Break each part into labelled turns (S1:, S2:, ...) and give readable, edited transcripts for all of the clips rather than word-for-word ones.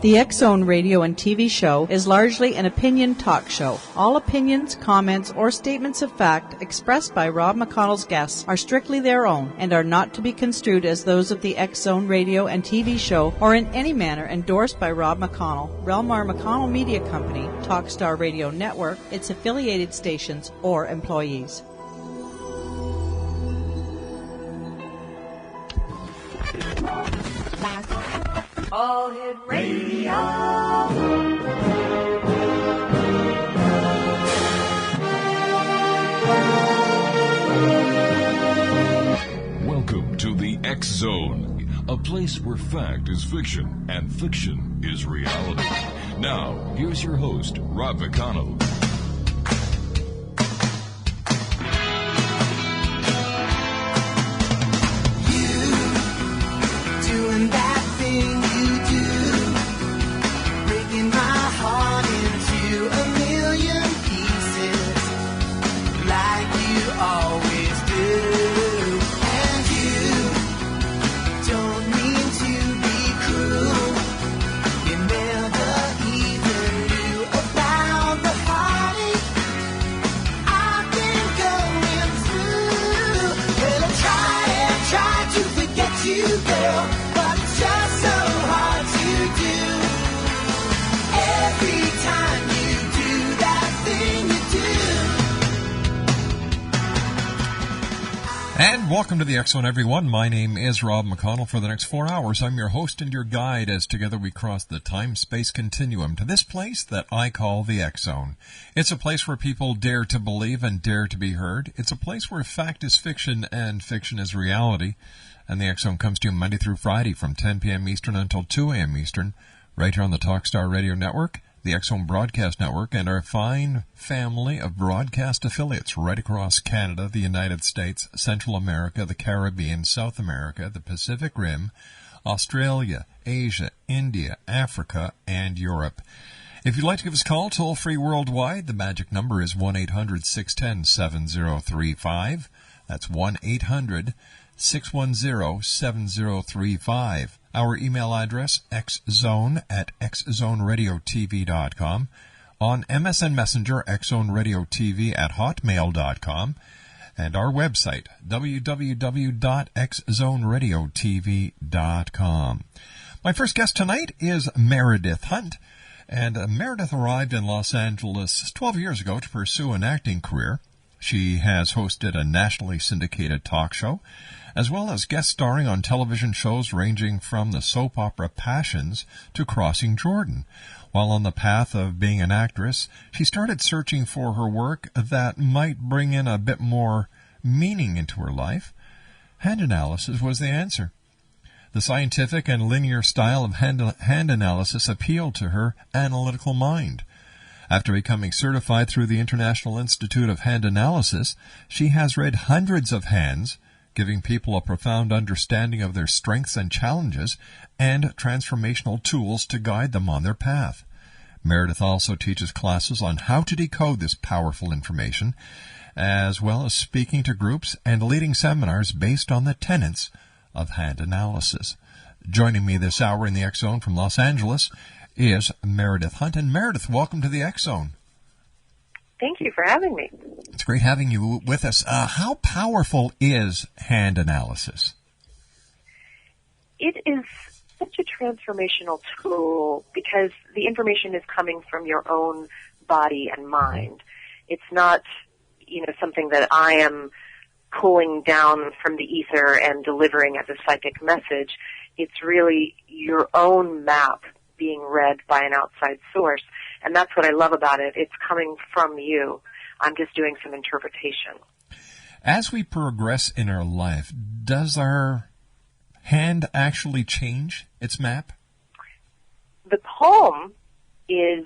S1: The X-Zone radio and TV show is largely an opinion talk show. All opinions, comments, or statements of fact expressed by Rob McConnell's guests are strictly their own and are not to be construed as those of the X-Zone radio and TV show or in any manner endorsed by Rob McConnell, Relmar McConnell Media Company, Talkstar Radio Network, its affiliated stations, or employees.
S2: All Hit Radio.
S3: Welcome to the X-Zone, a place where fact is fiction and fiction is reality. Now, here's your host, Rob McConnell.
S2: You doing that thing you do, breaking my heart into a million pieces, like you always do. And you don't mean to be cruel, you never even knew about the heartache I've been going through. Well, I try to forget you, girl, but it's just so hard to do. Every time you do that thing you do.
S4: And welcome to the X-Zone, everyone. My name is Rob McConnell. For the next 4 hours, I'm your host and your guide as together we cross the time-space continuum to this place that I call the X-Zone. It's a place where people dare to believe and dare to be heard. It's a place where fact is fiction and fiction is reality. And the X-Zone comes to you Monday through Friday from 10 p.m. Eastern until 2 a.m. Eastern, right here on the Talkstar Radio Network, the X-Zone Broadcast Network, and our fine family of broadcast affiliates right across Canada, the United States, Central America, the Caribbean, South America, the Pacific Rim, Australia, Asia, India, Africa, and Europe. If you'd like to give us a call, toll-free worldwide, the magic number is 1-800-610-7035. That's 1-800-610-7035. Our email address, xzone@xzoneradiotv.com. On MSN Messenger, xzoneradiotv@hotmail.com. And our website, www.xzoneradiotv.com. My first guest tonight is Meredyth Hunt. And Meredyth arrived in Los Angeles 12 years ago to pursue an acting career. She has hosted a nationally syndicated talk show, as well as guest starring on television shows ranging from the soap opera Passions to Crossing Jordan. While on the path of being an actress, she started searching for her work that might bring in a bit more meaning into her life. Hand analysis was the answer. The scientific and linear style of hand analysis appealed to her analytical mind. After becoming certified through the International Institute of Hand Analysis, she has read hundreds of hands, giving people a profound understanding of their strengths and challenges and transformational tools to guide them on their path. Meredyth also teaches classes on how to decode this powerful information, as well as speaking to groups and leading seminars based on the tenets of hand analysis. Joining me this hour in the X-Zone from Los Angeles is Meredyth Hunt. And Meredyth, welcome to the X-Zone.
S5: Thank you for having me.
S4: It's great having you with us. How powerful is hand analysis?
S5: It is such a transformational tool because the information is coming from your own body and mind. It's not, something that I am pulling down from the ether and delivering as a psychic message. It's really your own map being read by an outside source. And that's what I love about it. It's coming from you. I'm just doing some interpretation.
S4: As we progress in our life, does our hand actually change its map?
S5: The palm is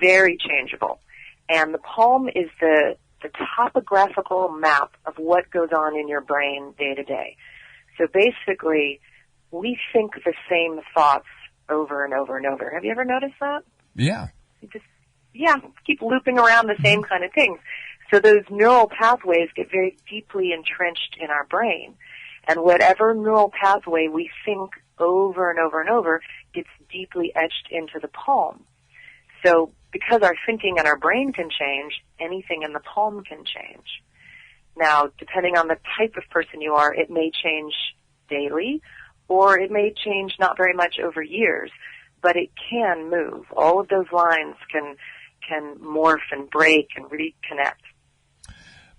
S5: very changeable. And the palm is the topographical map of what goes on in your brain day to day. So basically, we think the same thoughts over and over and over. Have you ever noticed that?
S4: Yeah.
S5: Keep looping around the same kind of things. So those neural pathways get very deeply entrenched in our brain. And whatever neural pathway we think over and over and over gets deeply etched into the palm. So because our thinking and our brain can change, anything in the palm can change. Now, depending on the type of person you are, it may change daily, or it may change not very much over years, but it can move. All of those lines can morph and break and reconnect.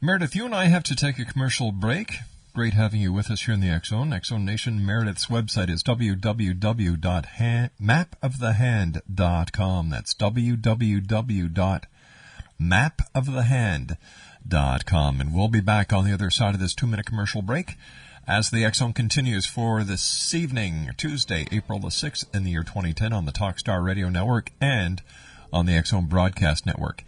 S4: Meredyth, you and I have to take a commercial break. Great having you with us here in the X Zone. X Zone Nation. Meredyth's website is www.mapofthehand.com. That's www.mapofthehand.com. And we'll be back on the other side of this 2-minute commercial break as the X Zone continues for this evening, Tuesday, April the 6th in the year 2010 on the Talkstar Radio Network and on the X Zone Broadcast Network.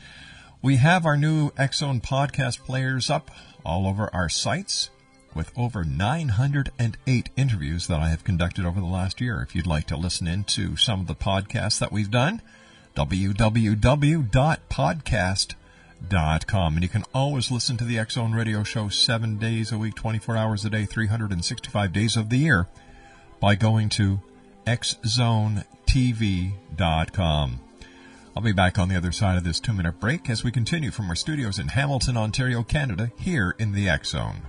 S4: We have our new X Zone podcast players up all over our sites, with over 908 interviews that I have conducted over the last year. If you'd like to listen in to some of the podcasts that we've done, www.podcast.com. And you can always listen to the X Zone Radio Show 7 days a week, 24 hours a day, 365 days of the year by going to xzonetv.com. I'll be back on the other side of this 2-minute break as we continue from our studios in Hamilton, Ontario, Canada, here in the X Zone.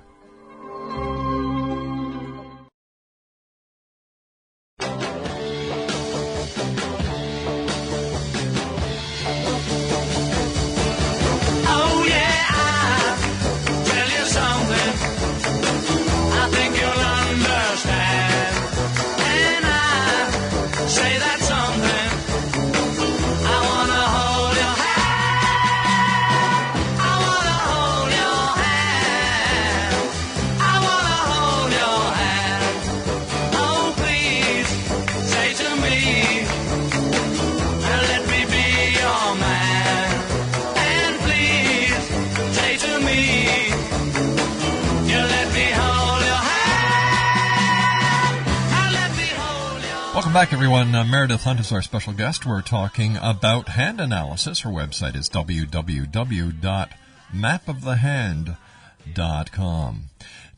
S4: Welcome back, everyone. Meredyth Hunt is our special guest. We're talking about hand analysis. Her website is www.mapofthehand.com.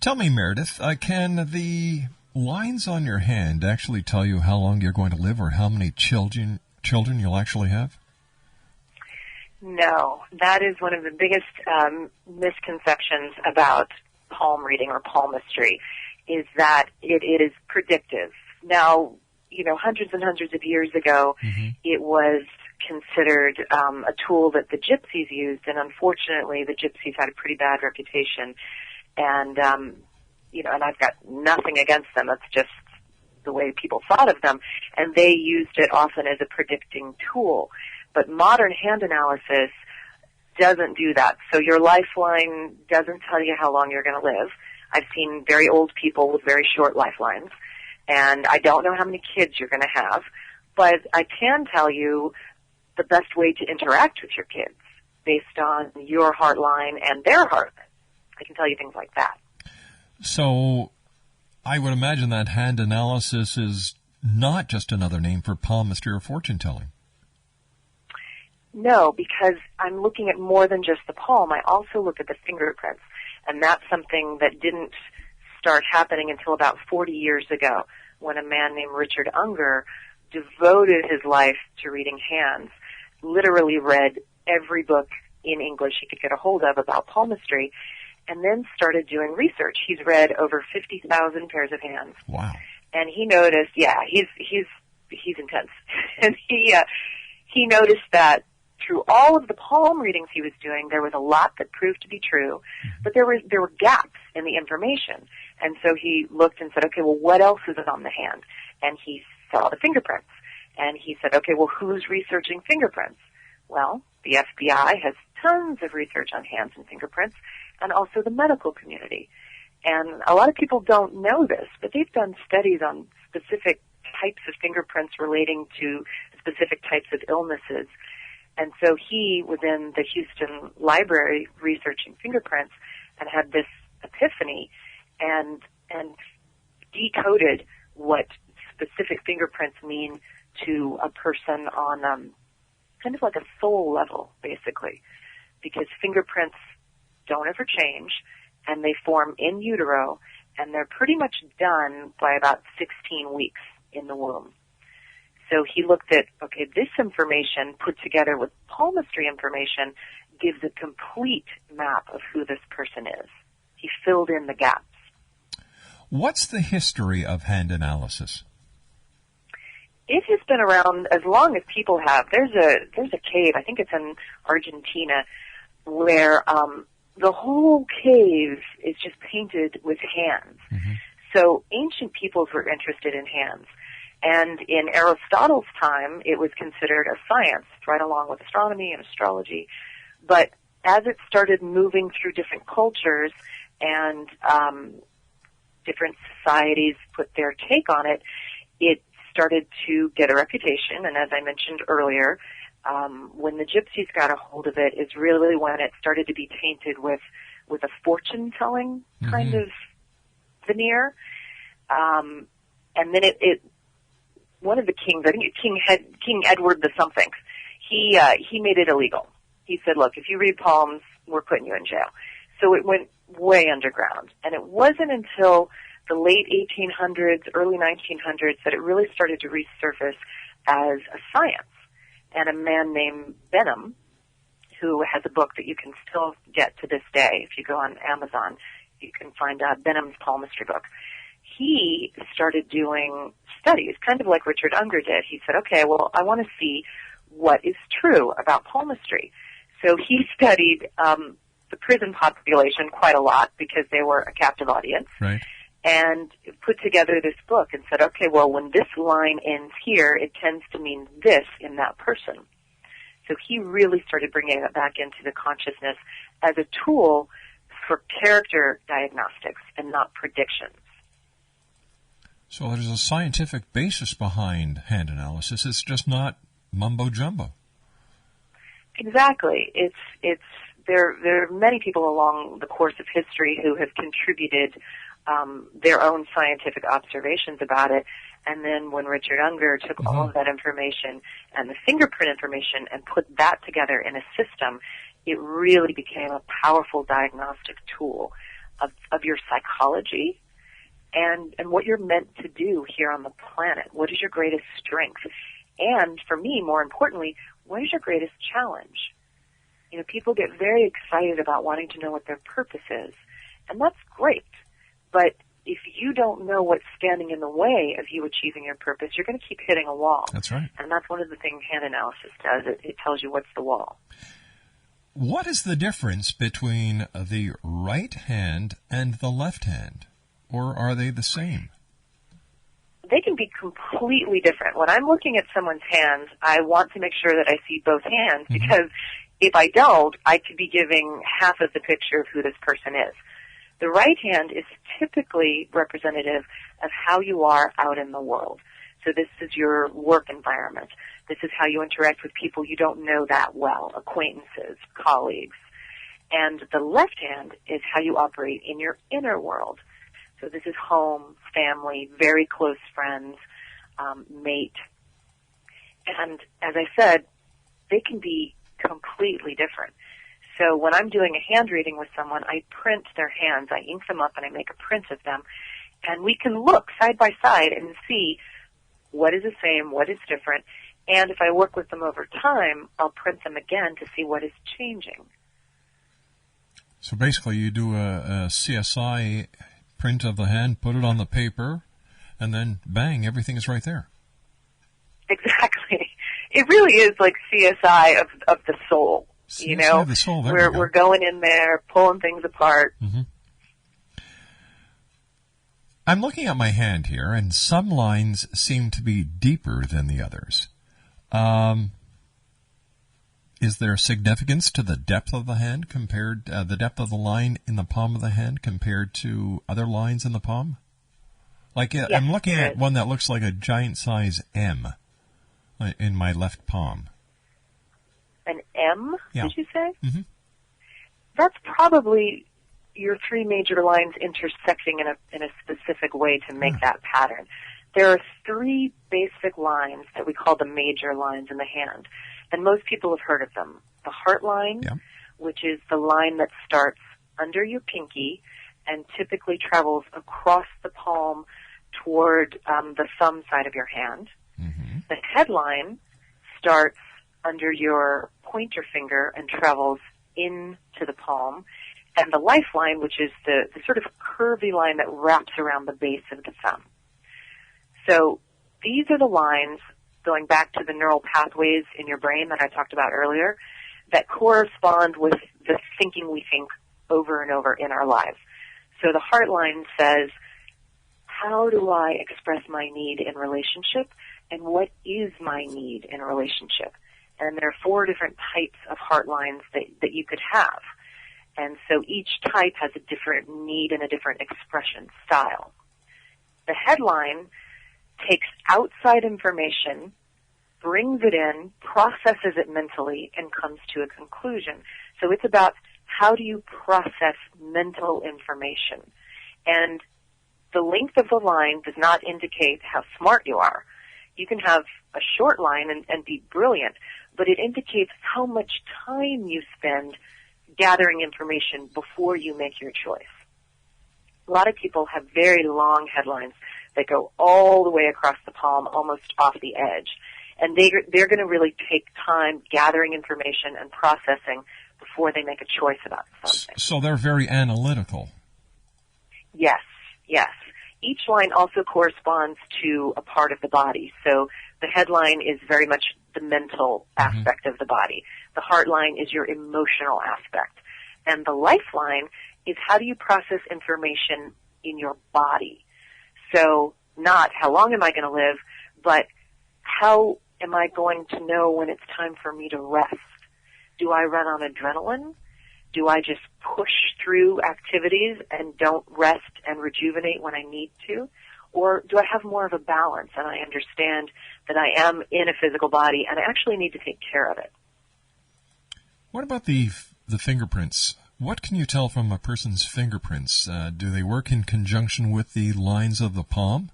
S4: Tell me, Meredyth, can the lines on your hand actually tell you how long you're going to live or how many children you'll actually have?
S5: No, that is one of the biggest misconceptions about palm reading or palmistry, is that it is predictive. Now, hundreds and hundreds of years ago, it was considered a tool that the gypsies used, and unfortunately, the gypsies had a pretty bad reputation. And and I've got nothing against them. That's just the way people thought of them, and they used it often as a predicting tool. But modern hand analysis doesn't do that. So your lifeline doesn't tell you how long you're going to live. I've seen very old people with very short lifelines. And I don't know how many kids you're going to have, but I can tell you the best way to interact with your kids based on your heart line and their heart. I can tell you things like that.
S4: So I would imagine that hand analysis is not just another name for palmistry or fortune telling.
S5: No, because I'm looking at more than just the palm. I also look at the fingerprints, and that's something that didn't start happening until about 40 years ago, when a man named Richard Unger devoted his life to reading hands, literally read every book in English he could get a hold of about palmistry, and then started doing research. He's read over 50,000 pairs of hands.
S4: Wow.
S5: And he noticed, he's intense. And he noticed that through all of the palm readings he was doing, there was a lot that proved to be true, but there were gaps in the information. And so he looked and said, okay, well, what else is on the hand? And he saw the fingerprints. And he said, okay, well, who's researching fingerprints? Well, the FBI has tons of research on hands and fingerprints, and also the medical community. And a lot of people don't know this, but they've done studies on specific types of fingerprints relating to specific types of illnesses. And so he was in the Houston Library researching fingerprints and had this epiphany and decoded what specific fingerprints mean to a person on kind of like a soul level, basically, because fingerprints don't ever change, and they form in utero, and they're pretty much done by about 16 weeks in the womb. So he looked at, okay, this information put together with palmistry information gives a complete map of who this person is. He filled in the gaps.
S4: What's the history of hand analysis?
S5: It has been around as long as people have. There's a cave, I think it's in Argentina, where the whole cave is just painted with hands.
S4: Mm-hmm.
S5: So ancient peoples were interested in hands. And in Aristotle's time, it was considered a science, right along with astronomy and astrology. But as it started moving through different cultures and different societies put their take on it, it started to get a reputation. And as I mentioned earlier, when the gypsies got a hold of it, is really when it started to be tainted with a fortune-telling kind of veneer. And then it one of the kings, I think King Edward the something, he made it illegal. He said, look, if you read palms, we're putting you in jail. So it went way underground. And it wasn't until the late 1800s, early 1900s that it really started to resurface as a science. And a man named Benham, who has a book that you can still get to this day. If you go on Amazon, you can find Benham's palmistry book. He started doing studies, kind of like Richard Unger did. He said, okay, well, I want to see what is true about palmistry. So he studied the prison population quite a lot because they were a captive audience.
S4: Right.
S5: And put together this book and said, okay, well, when this line ends here, it tends to mean this in that person. So he really started bringing it back into the consciousness as a tool for character diagnostics and not predictions.
S4: So there's a scientific basis behind hand analysis. It's just not mumbo-jumbo.
S5: Exactly. There are many people along the course of history who have contributed their own scientific observations about it. And then when Richard Unger took all of that information and the fingerprint information and put that together in a system, it really became a powerful diagnostic tool of your psychology and what you're meant to do here on the planet. What is your greatest strength? And for me, more importantly, what is your greatest challenge? You know, people get very excited about wanting to know what their purpose is, and that's great. But if you don't know what's standing in the way of you achieving your purpose, you're going to keep hitting a wall.
S4: That's right.
S5: And that's one of the things hand analysis does. It tells you what's the wall.
S4: What is the difference between the right hand and the left hand? Or are they the same?
S5: They can be completely different. When I'm looking at someone's hands, I want to make sure that I see both hands because if I don't, I could be giving half of the picture of who this person is. The right hand is typically representative of how you are out in the world. So this is your work environment. This is how you interact with people you don't know that well, acquaintances, colleagues. And the left hand is how you operate in your inner world. So this is home, family, very close friends, mate. And as I said, they can be completely different. So when I'm doing a hand reading with someone, I print their hands, I ink them up, and I make a print of them. And we can look side by side and see what is the same, what is different. And if I work with them over time, I'll print them again to see what is changing.
S4: So basically you do a CSI print of the hand, put it on the paper, and then bang, everything is right there.
S5: Exactly. It really is like CSI of the soul.
S4: CSI
S5: You know,
S4: of the soul. There
S5: we're going in there, pulling things apart.
S4: Mm-hmm. I'm looking at my hand here, and some lines seem to be deeper than the others. Is there significance to the depth of the hand compared the depth of the line in the palm of the hand compared to other lines in the palm? Like
S5: Yes,
S4: I'm looking
S5: there
S4: at
S5: is.
S4: one that looks like a giant size M in my left palm.
S5: An M,
S4: Yeah.
S5: did you say?
S4: Mm-hmm.
S5: That's probably your three major lines intersecting in a specific way to make that pattern. There are three basic lines that we call the major lines in the hand, and most people have heard of them. The heart line,
S4: Yeah.
S5: which is the line that starts under your pinky and typically travels across the palm toward the thumb side of your hand.
S4: Mm-hmm.
S5: The headline starts under your pointer finger and travels into the palm, and the lifeline, which is the sort of curvy line that wraps around the base of the thumb. So these are the lines, going back to the neural pathways in your brain that I talked about earlier, that correspond with the thinking we think over and over in our lives. So the heart line says, how do I express my need in relationship, and what is my need in relationship? And there are 4 different types of heart lines that you could have. And so each type has a different need and a different expression style. The headline takes outside information, brings it in, processes it mentally, and comes to a conclusion. So it's about how do you process mental information. And the length of the line does not indicate how smart you are. You can have a short line and be brilliant, but it indicates how much time you spend gathering information before you make your choice. A lot of people have very long headlines that go all the way across the palm, almost off the edge. And they're going to really take time gathering information and processing before they make a choice about something.
S4: So they're very analytical.
S5: Yes, yes. Each line also corresponds to a part of the body. So the headline is very much the mental aspect of the body. The heart line is your emotional aspect. And the lifeline is how do you process information in your body. So not how long am I going to live, but how am I going to know when it's time for me to rest? Do I run on adrenaline? Do I just push through activities and don't rest and rejuvenate when I need to? Or do I have more of a balance and I understand that I am in a physical body and I actually need to take care of it?
S4: What about the fingerprints? What can you tell from a person's fingerprints? Do they work in conjunction with the lines of the palm?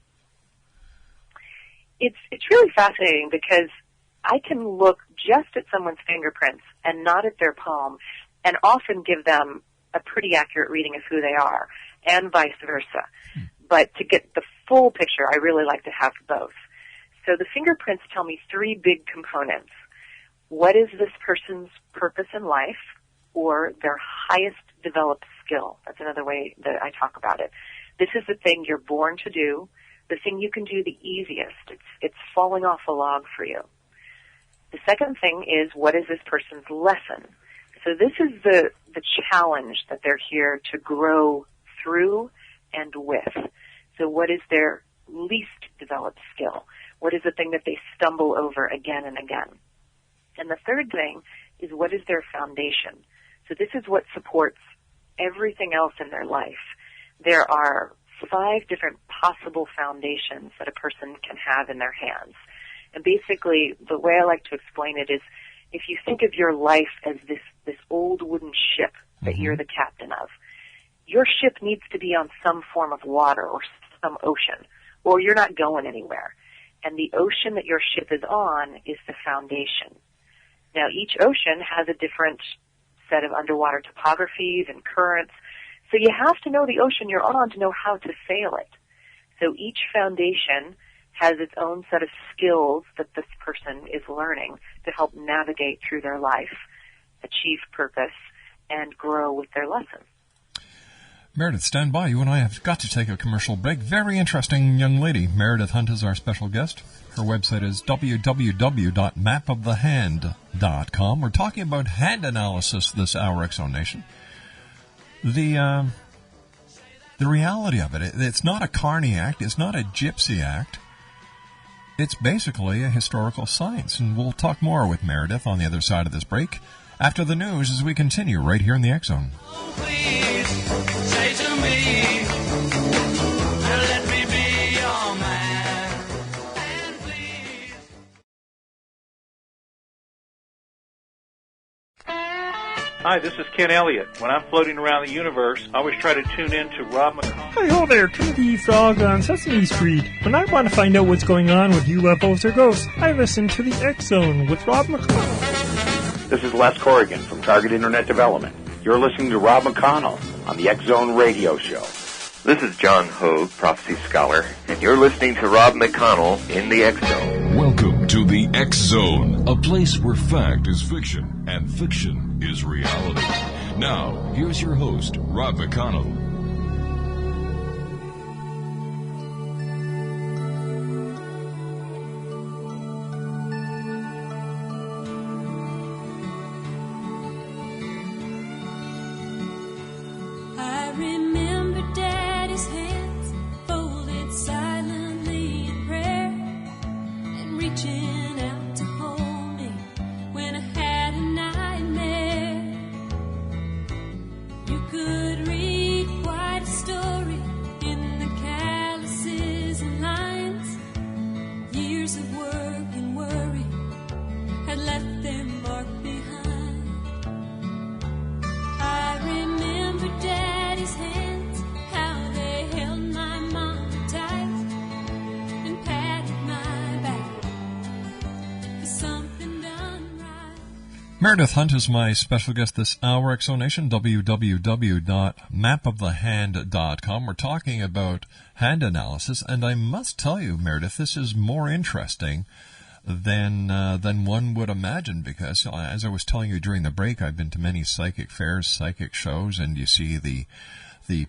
S5: It's really fascinating because I can look just at someone's fingerprints and not at their palm and often give them a pretty accurate reading of who they are, and vice versa. But to get the full picture, I really like to have both. So the fingerprints tell me 3 big components. What is this person's purpose in life, or their highest developed skill? That's another way that I talk about it. This is the thing you're born to do, the thing you can do the easiest. It's falling off a log for you. The second thing is, what is this person's lesson? So this is the challenge that they're here to grow through and with. So what is their least developed skill? What is the thing that they stumble over again and again? And the third thing is, what is their foundation? So this is what supports everything else in their life. There are 5 different possible foundations that a person can have in their hands. And basically, the way I like to explain it is, if you think of your life as this old wooden ship that you're the captain of, your ship needs to be on some form of water or some ocean, or you're not going anywhere. And the ocean that your ship is on is the foundation. Now, each ocean has a different set of underwater topographies and currents, so you have to know the ocean you're on to know how to sail it. So each foundation has its own set of skills that this person is learning to help navigate through their life, achieve purpose, and grow with their lesson.
S4: Meredyth, stand by. You and I have got to take a commercial break. Very interesting young lady. Meredyth Hunt is our special guest. Her website is www.mapofthehand.com. We're talking about hand analysis this hour, X-Zone Nation. The reality of it, it's not a carny act. It's not a gypsy act. It's basically a historical science, and we'll talk more with Meredyth on the other side of this break after the news as we continue right here in the X-Zone.
S2: Please say to me, let me be your man, and please.
S6: Hi, this is Ken Elliott. When I'm floating around the universe, I always try to tune in to Rob McConnell.
S7: Hi ho there, Timothy Frog on Sesame Street. When I want to find out what's going on with UFOs or ghosts, I listen to the X-Zone with Rob McConnell.
S8: This is Les Corrigan from Target Internet Development. You're listening to Rob McConnell on the X-Zone Radio Show.
S9: This is John Hogue, prophecy scholar, and you're listening to Rob McConnell in the X-Zone.
S3: Welcome to to the X Zone, a place where fact is fiction and fiction is reality. Now, here's your host, Rob McConnell.
S9: I remember Daddy's hands folded silently in prayer and reaching out to hold me when I had a nightmare. You could read quite a story in the calluses and lines. Years of work and worry had left their mark behind. I remember Daddy's hands, how they held my mama tight and patted my back for something done right.
S4: Meredyth Hunt is my special guest this hour. Exonation, www.mapofthehand.com. We're talking about hand analysis, and I must tell you, Meredyth, this is more interesting than one would imagine, because as I was telling you during the break, I've been to many psychic fairs, psychic shows, and you see the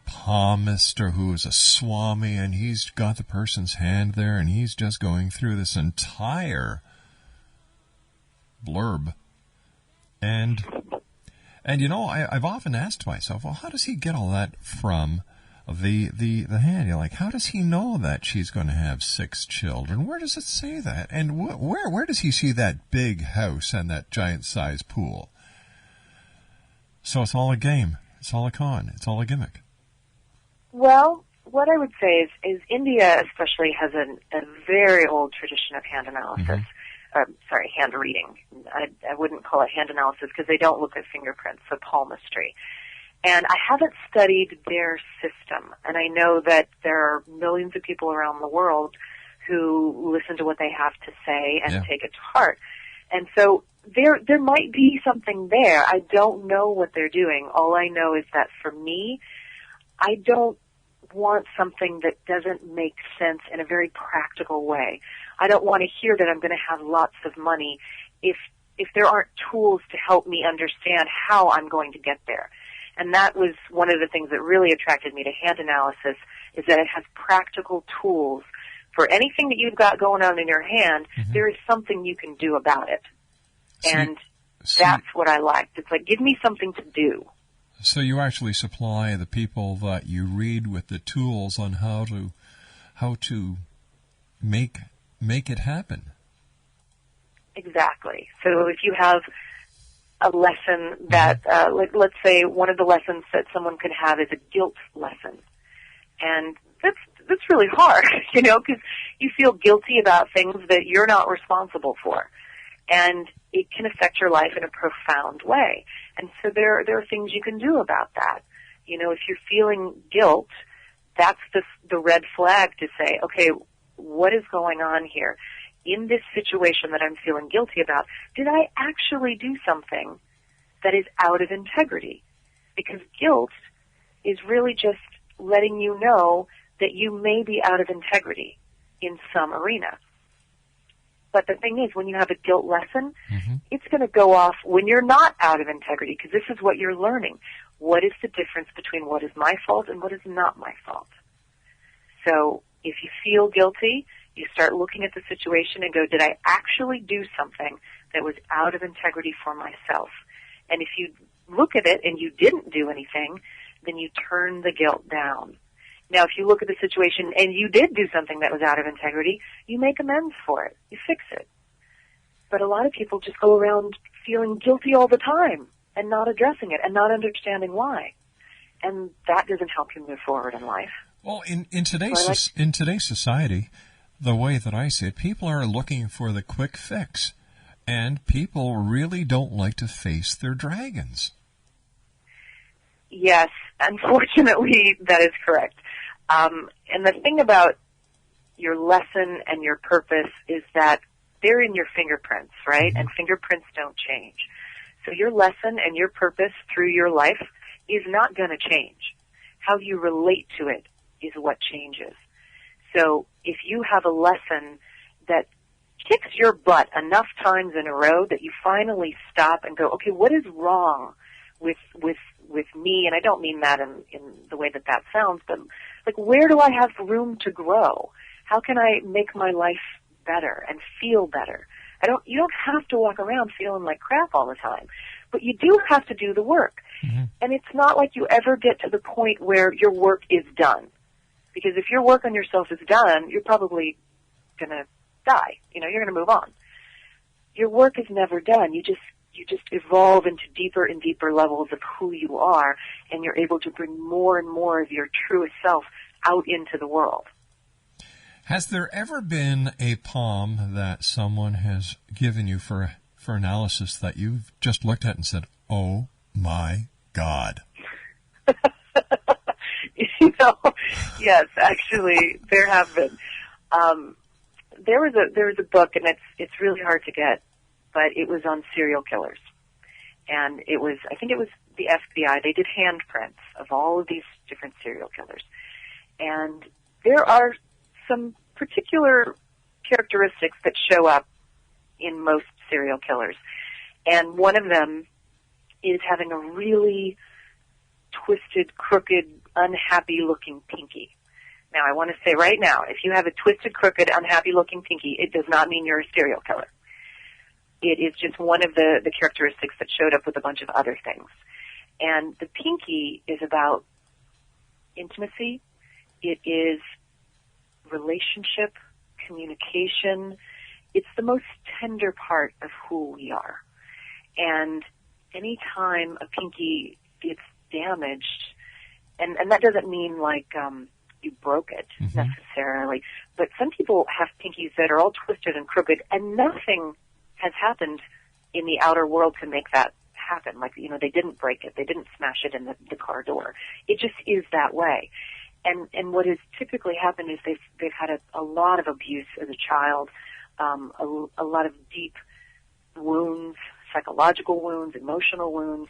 S4: palmister who is a swami, and he's got the person's hand there, and he's just going through this entire blurb. And you know, I've often asked myself, well, how does he get all that from the hand? You're like, how does he know that she's going to have 6 children? Where does it say that? And where does he see that big house and that giant size pool? So it's all a game. It's all a con. It's all a gimmick.
S5: Well, what I would say is India especially has a very old tradition of hand analysis. Hand reading. I wouldn't call it hand analysis because they don't look at fingerprints, so palmistry. And I haven't studied their system, and I know that there are millions of people around the world who listen to what they have to say and take it to heart. And so there might be something there. I don't know what they're doing. All I know is that for me, I don't want something that doesn't make sense in a very practical way. I don't want to hear that I'm going to have lots of money if there aren't tools to help me understand how I'm going to get there. And that was one of the things that really attracted me to hand analysis, is that it has practical tools. For anything that you've got going on in your hand, there is something you can do about it. And that's what I liked. It's like, give me something to do.
S4: So you actually supply the people that you read with the tools on how to make it happen.
S5: Exactly. So if you have a lesson that, let's say one of the lessons that someone could have is a guilt lesson. And that's really hard, you know, because you feel guilty about things that you're not responsible for. And it can affect your life in a profound way. And so there are things you can do about that. You know, if you're feeling guilt, that's the red flag to say, okay, what is going on here? In this situation that I'm feeling guilty about, did I actually do something that is out of integrity? Because guilt is really just letting you know that you may be out of integrity in some arena. But the thing is, when you have a guilt lesson, it's going to go off when you're not out of integrity, because this is what you're learning. What is the difference between what is my fault and what is not my fault? So if you feel guilty, you start looking at the situation and go, did I actually do something that was out of integrity for myself? And if you look at it and you didn't do anything, then you turn the guilt down. Now, if you look at the situation and you did do something that was out of integrity, you make amends for it. You fix it. But a lot of people just go around feeling guilty all the time and not addressing it and not understanding why. And that doesn't help you move forward in life.
S4: Well, in today's society, the way that I see it, people are looking for the quick fix, and people really don't like to face their dragons.
S5: Yes, unfortunately, that is correct. And the thing about your lesson and your purpose is that they're in your fingerprints, right? And fingerprints don't change. So your lesson and your purpose through your life is not going to change. How you relate to it is what changes. So if you have a lesson that kicks your butt enough times in a row that you finally stop and go, okay, what is wrong with me? And I don't mean that in the way that sounds, but like, where do I have room to grow? How can I make my life better and feel better? You don't have to walk around feeling like crap all the time, but you do have to do the work. Mm-hmm. And it's not like you ever get to the point where your work is done. Because if your work on yourself is done, you're probably going to die. You're going to move on. Your work is never done. You just evolve into deeper and deeper levels of who you are, and you're able to bring more and more of your truest self out into the world.
S4: Has there ever been a palm that someone has given you for analysis that you've just looked at and said, "Oh my God"?
S5: Yes, actually, there have been. There was a book, and it's really hard to get, but it was on serial killers, and I think it was the FBI. They did handprints of all of these different serial killers, and there are some particular characteristics that show up in most serial killers, and one of them is having a really twisted, crooked, unhappy-looking pinky. Now, I want to say right now, if you have a twisted, crooked, unhappy-looking pinky, it does not mean you're a serial killer. It is just one of the characteristics that showed up with a bunch of other things. And the pinky is about intimacy. It is relationship, communication. It's the most tender part of who we are. And any time a pinky gets damaged, and that doesn't mean like you broke it necessarily, but some people have pinkies that are all twisted and crooked, and nothing has happened in the outer world to make that happen. Like, they didn't break it, they didn't smash it in the car door. It just is that way. And what has typically happened is they've had a lot of abuse as a child, a lot of deep wounds, psychological wounds, emotional wounds,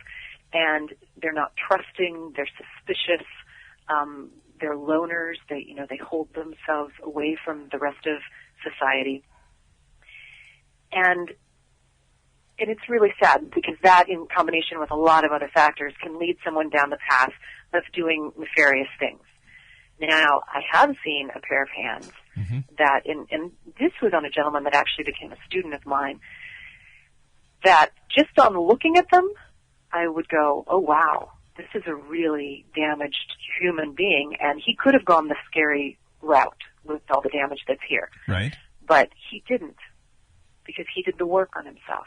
S5: and they're not trusting, they're suspicious, they're loners, they hold themselves away from the rest of society. And it's really sad because that, in combination with a lot of other factors, can lead someone down the path of doing nefarious things. Now, I have seen a pair of hands that, and this was on a gentleman that actually became a student of mine, that just on looking at them, I would go, oh, wow, this is a really damaged human being, and he could have gone the scary route with all the damage that's here.
S4: Right.
S5: But he didn't, because he did the work on himself,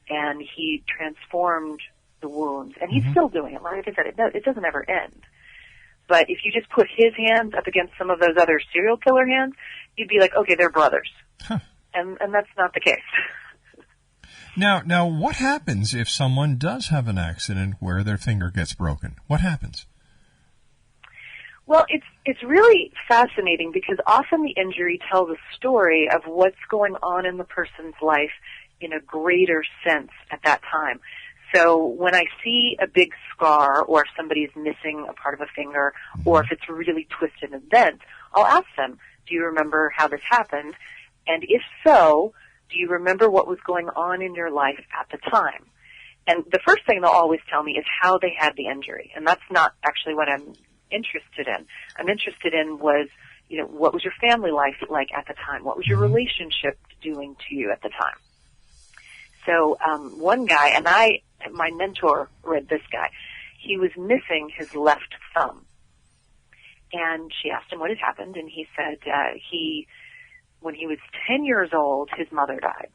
S5: and he transformed the wounds, and he's still doing it. Like I said, it doesn't ever end. But if you just put his hands up against some of those other serial killer hands, you'd be like, okay, they're brothers. Huh. And that's not the case.
S4: Now, what happens if someone does have an accident where their finger gets broken? What happens?
S5: Well, it's really fascinating because often the injury tells a story of what's going on in the person's life in a greater sense at that time. So when I see a big scar, or if somebody's missing a part of a finger, or if it's really twisted and bent, I'll ask them, do you remember how this happened? And if so, do you remember what was going on in your life at the time? And the first thing they'll always tell me is how they had the injury. And that's not actually what I'm interested in. I'm interested in was, what was your family life like at the time? What was your relationship doing to you at the time? So one guy, and my mentor read this guy, he was missing his left thumb. And she asked him what had happened, and he said when he was 10 years old, his mother died.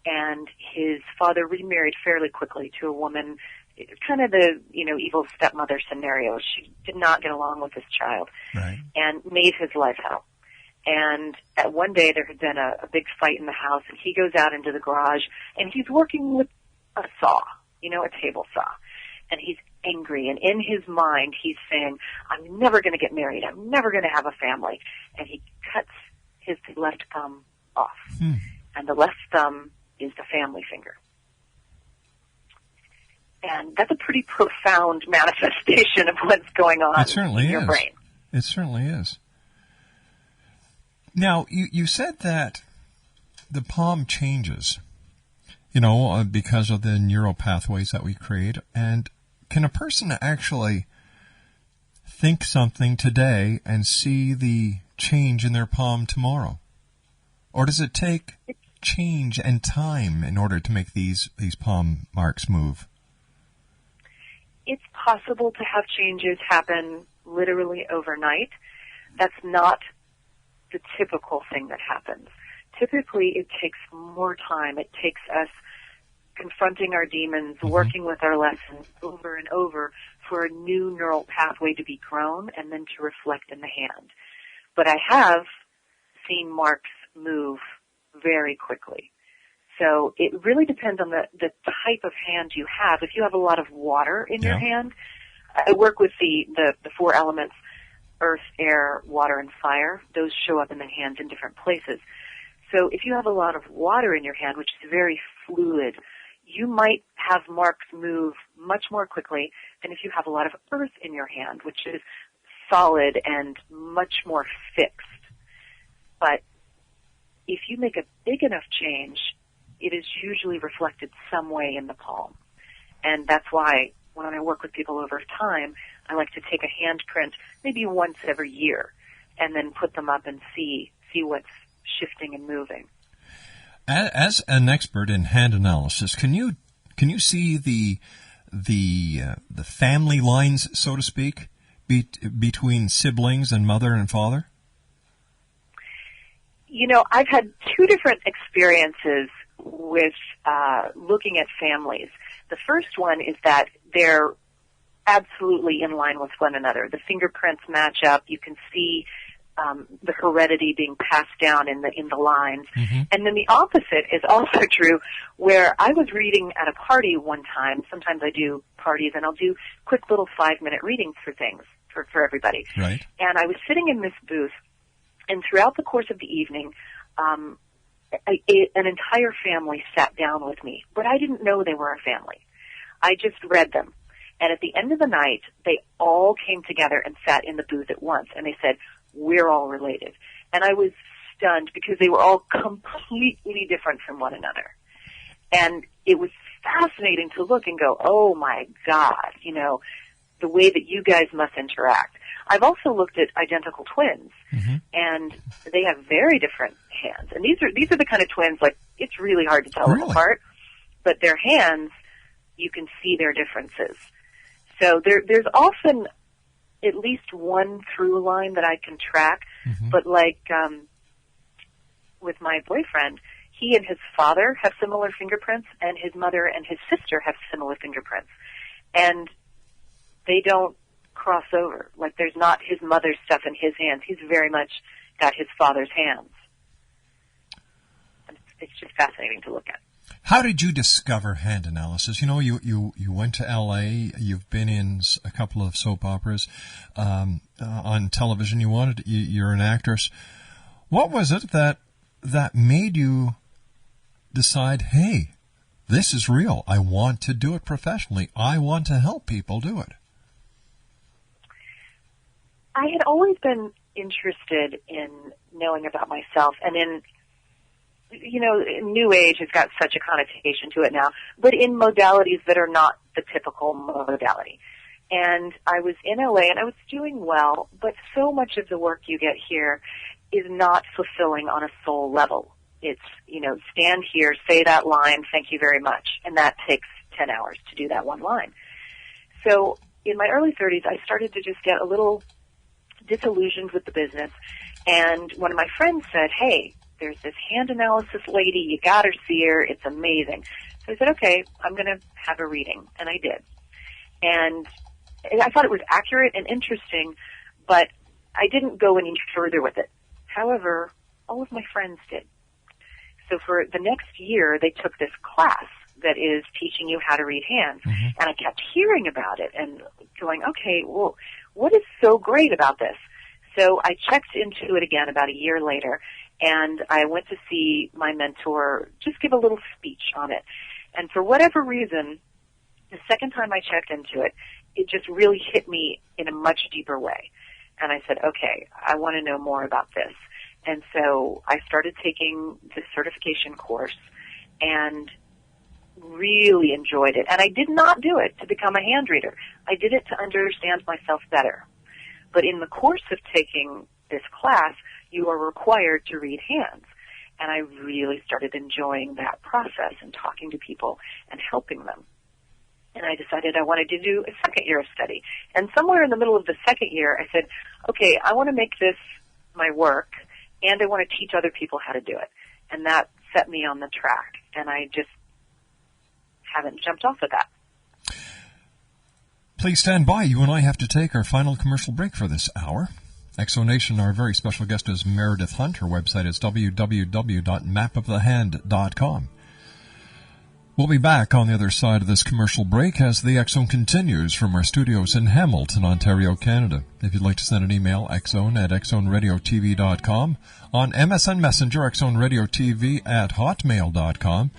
S5: And his father remarried fairly quickly to a woman, kind of the, evil stepmother scenario. She did not get along with this child, right, and made his life hell. And at one day there had been a big fight in the house, and he goes out into the garage, and he's working with a saw, a table saw. And he's angry, and in his mind he's saying, I'm never going to get married, I'm never going to have a family. And he cuts his left thumb off. And the left thumb is the family finger. And that's a pretty profound manifestation of what's going on in your brain.
S4: It certainly is. Now, you said that the palm changes, because of the neural pathways that we create. And can a person actually think something today and see the change in their palm tomorrow? Or does it take change and time in order to make these palm marks move?
S5: It's possible to have changes happen literally overnight. That's not the typical thing that happens. Typically, it takes more time. It takes us confronting our demons, working with our lessons over and over for a new neural pathway to be grown and then to reflect in the hand. But I have seen marks move very quickly. So it really depends on the type of hand you have. If you have a lot of water in your hand, I work with the 4 elements, earth, air, water, and fire. Those show up in the hands in different places. So if you have a lot of water in your hand, which is very fluid, you might have marks move much more quickly than if you have a lot of earth in your hand, which is solid and much more fixed. But if you make a big enough change, it is usually reflected some way in the palm. And that's why when I work with people over time, I like to take a handprint maybe once every year and then put them up and see what's shifting and moving.
S4: As an expert in hand analysis, can you see the family lines, so to speak, between siblings and mother and father?
S5: I've had 2 different experiences with looking at families. The first one is that they're absolutely in line with one another. The fingerprints match up. You can see the heredity being passed down in the lines. And then the opposite is also true, where I was reading at a party one time. Sometimes I do parties, and I'll do quick little 5-minute readings for things for everybody.
S4: Right.
S5: And I was sitting in this booth, and throughout the course of the evening, an entire family sat down with me, but I didn't know they were a family. I just read them. And at the end of the night, they all came together and sat in the booth at once, and they said, "We're all related." And I was stunned because they were all completely different from one another. And it was fascinating to look and go, oh my God, the way that you guys must interact. I've also looked at identical twins, and they have very different hands. And these are the kind of twins, like, it's really hard to tell them apart, but their hands, you can see their differences. So there's often at least one through line that I can track, but like with my boyfriend, he and his father have similar fingerprints, and his mother and his sister have similar fingerprints. And they don't cross over. Like, there's not his mother's stuff in his hands. He's very much got his father's hands. It's just fascinating to look at.
S4: How did you discover hand analysis? You went to L.A., you've been in a couple of soap operas, on television. You're an actress. What was it that made you decide, hey, this is real. I want to do it professionally. I want to help people do it?
S5: I had always been interested in knowing about myself, and in New Age has got such a connotation to it now, but in modalities that are not the typical modality. And I was in LA and I was doing well, but so much of the work you get here is not fulfilling on a soul level. It's, stand here, say that line, thank you very much. And that takes 10 hours to do that one line. So in my early 30s, I started to just get a little disillusioned with the business. And one of my friends said, hey, there's this hand analysis lady, you got to see her, it's amazing. So I said, okay, I'm going to have a reading. And I did. And I thought it was accurate and interesting, but I didn't go any further with it. However, all of my friends did. So for the next year, they took this class that is teaching you how to read hands. And I kept hearing about it and going, okay, well, what is so great about this? So I checked into it again about a year later, and I went to see my mentor just give a little speech on it. And for whatever reason, the second time I checked into it, it just really hit me in a much deeper way. And I said, okay, I want to know more about this. And so I started taking the certification course and really enjoyed it. And I did not do it to become a hand reader. I did it to understand myself better. But in the course of taking this class, you are required to read hands. And I really started enjoying that process and talking to people and helping them. And I decided I wanted to do a second year of study. And somewhere in the middle of the second year, I said, okay, I want to make this my work, and I want to teach other people how to do it. And that set me on the track. And I just haven't jumped off of that.
S4: Please stand by. You and I have to take our final commercial break for this hour. Exonation, our very special guest is Meredyth Hunt. Her website is www.mapofthehand.com. We'll be back on the other side of this commercial break as the X Zone continues from our studios in Hamilton, Ontario, Canada. If you'd like to send an email, xzone@xzoneradiotv.com, on MSN Messenger, xzoneradiotv@hotmail.com,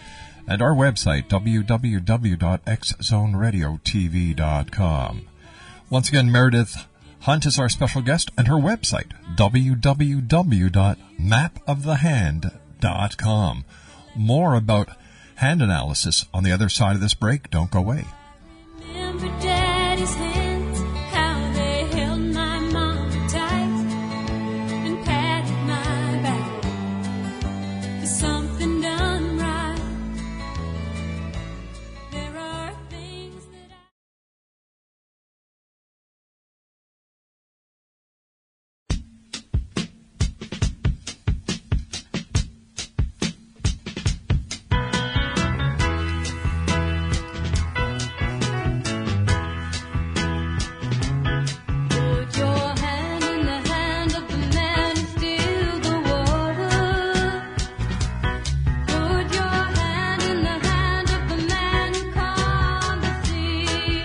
S4: and our website, www.xzoneradiotv.com. Once again, Meredyth Hunt is our special guest, and her website, www.mapofthehand.com. More about hand analysis on the other side of this break. Don't go away.
S9: Remember Daddy's hands, how they held my mama tight and patted my back for something done right. There are things that put your hand in the hand of the man who steals the water. Put your hand in the hand of the man who calmed the sea.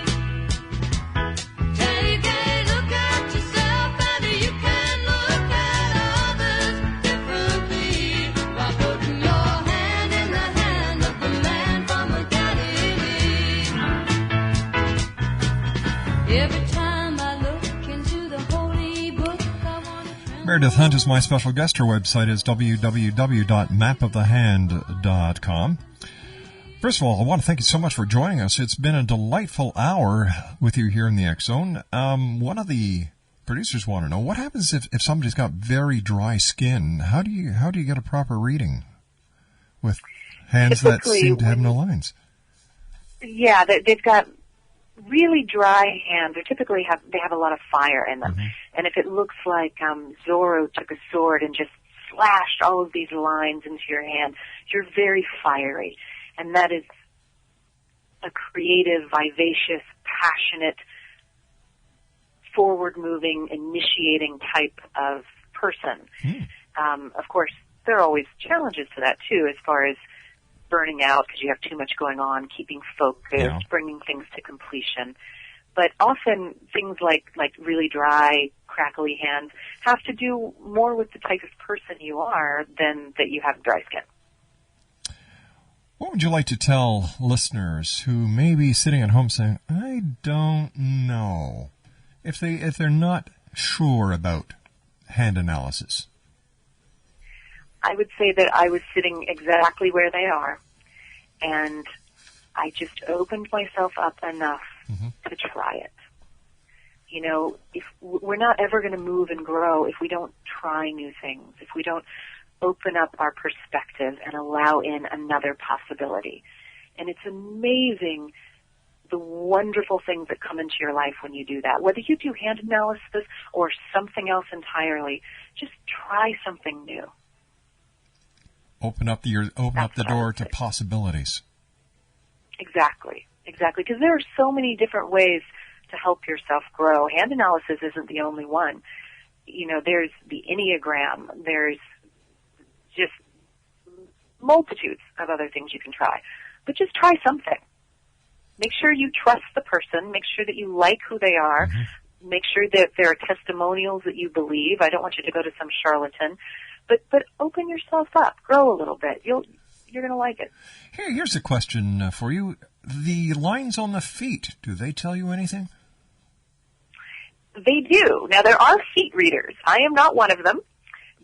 S9: Take a look at yourself and you can look at others differently by putting your hand in the hand of the man from Galilee. Every time I look into the holy book, I want to
S4: Meredyth Hunt is my special guest. Her website is www.mapofthehand.com. First of all, I want to thank you so much for joining us. It's been a delightful hour with you here in the X Zone. One of the producers want to know, what happens if somebody's got very dry skin? How do you get a proper reading with hands that
S5: Typically,
S4: seem to have no lines?
S5: Yeah, they've got really dry hands. They typically have a lot of fire in them.
S4: Mm-hmm.
S5: And if it looks like Zorro took a sword and just slashed all of these lines into your hand, you're very fiery. And that is a creative, vivacious, passionate, forward-moving, initiating type of person. Of course, there are always challenges to that, too, as far as burning out because you have too much going on, keeping focused,
S4: Yeah.
S5: bringing things to completion. But often things like really dry, crackly hands have to do more with the type of person you are than that you have dry skin.
S4: What would you like to tell listeners who may be sitting at home saying, I don't know, if they're not sure about hand analysis?
S5: I would say that I was sitting exactly where they are, and I just opened myself up enough to try it. You know, if we're not ever going to move and grow if we don't try new things, if we don't open up our perspective and allow in another possibility. And it's amazing the wonderful things that come into your life when you do that. Whether you do hand analysis or something else entirely, just try something new.
S4: Open up the door to possibilities.
S5: Exactly. Because there are so many different ways to help yourself grow. Hand analysis isn't the only one. You know, there's the Enneagram. There's just multitudes of other things you can try. But just try something. Make sure you trust the person. Make sure that you like who they are. Make sure that there are testimonials that you believe. I don't want you to go to some charlatan. But open yourself up. Grow a little bit. You're going to like it.
S4: Here's a question for you. The lines on the feet, do they tell you anything?
S5: They do. Now, there are feet readers. I am not one of them,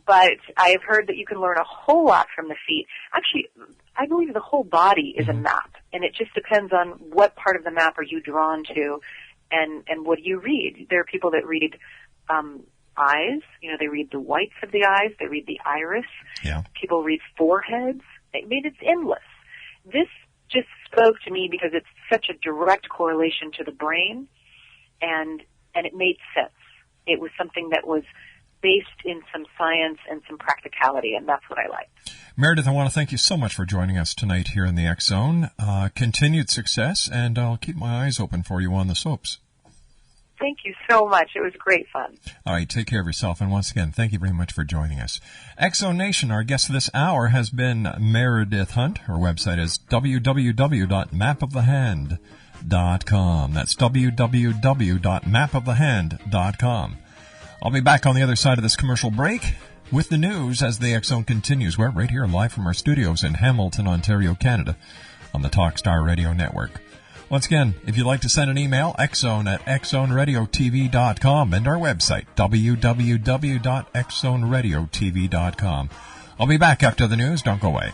S5: but I have heard that you can learn a whole lot from the feet. Actually, I believe the whole body is a map, and it just depends on what part of the map are you drawn to, and what do you read. There are people that read eyes. They read the whites of the eyes. They read the iris.
S4: Yeah.
S5: People read foreheads. I mean, it's endless. This just spoke to me because it's such a direct correlation to the brain, and it made sense. It was something that was based in some science and some practicality, and that's what I like.
S4: Meredyth, I want to thank you so much for joining us tonight here in the X Zone. Continued success, and I'll keep my eyes open for you on the soaps.
S5: Thank you so much. It was great fun.
S4: All right, take care of yourself, and once again, thank you very much for joining us. X Zone Nation, our guest this hour has been Meredyth Hunt. Her website is www.mapofthehand.com. That's www.mapofthehand.com. I'll be back on the other side of this commercial break with the news as the X Zone continues. We're right here live from our studios in Hamilton, Ontario, Canada, on the Talkstar Radio Network. Once again, if you'd like to send an email, xzone@xzoneradiotv.com, and our website, www.xzoneradiotv.com. I'll be back after the news. Don't go away.